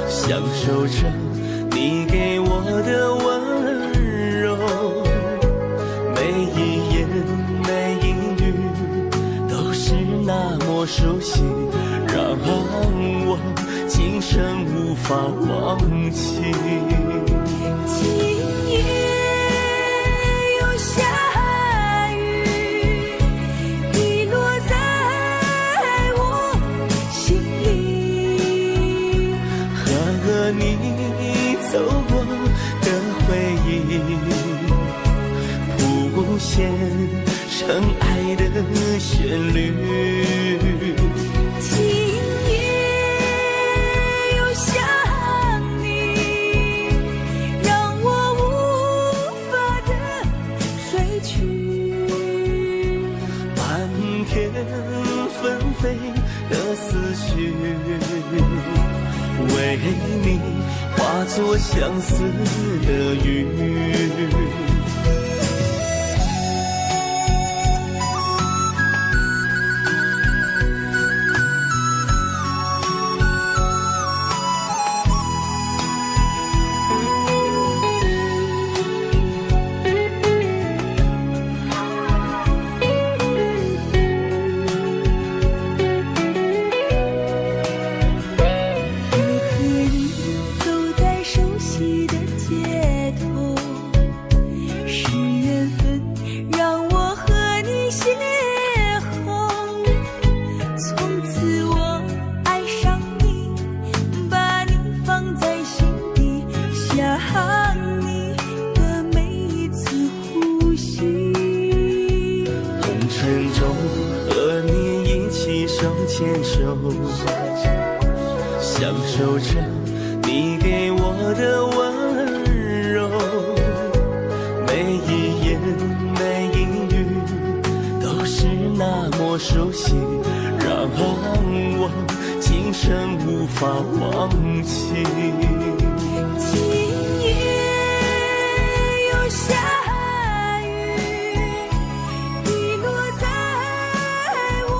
享受着你给我的温柔。每一言每一语都是那么熟悉，让我今生无法忘记。今夜有下雨，滴落在我心里，和你走过的回忆，谱写成爱的旋律。今夜又想你，让我无法的睡去。漫天纷飞的思绪，为你化作相思的雨。牵手，享受着你给我的温柔。每一言每一语都是那么熟悉，让我今生无法忘记。今夜又下雨，滴落在我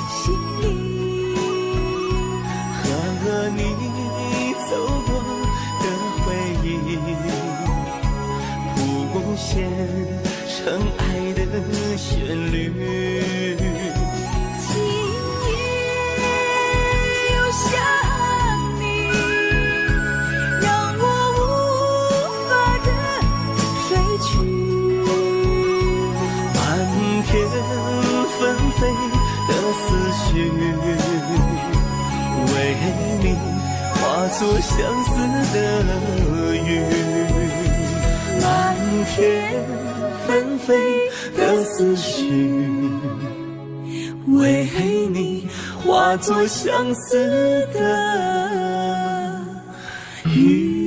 心里，和你走过的回忆，谱写成爱的旋律。今夜又想你，让我无法的睡去。漫天纷飞的思绪，为你化作相思的雨。漫天纷飞的思绪，为你化作相思的雨。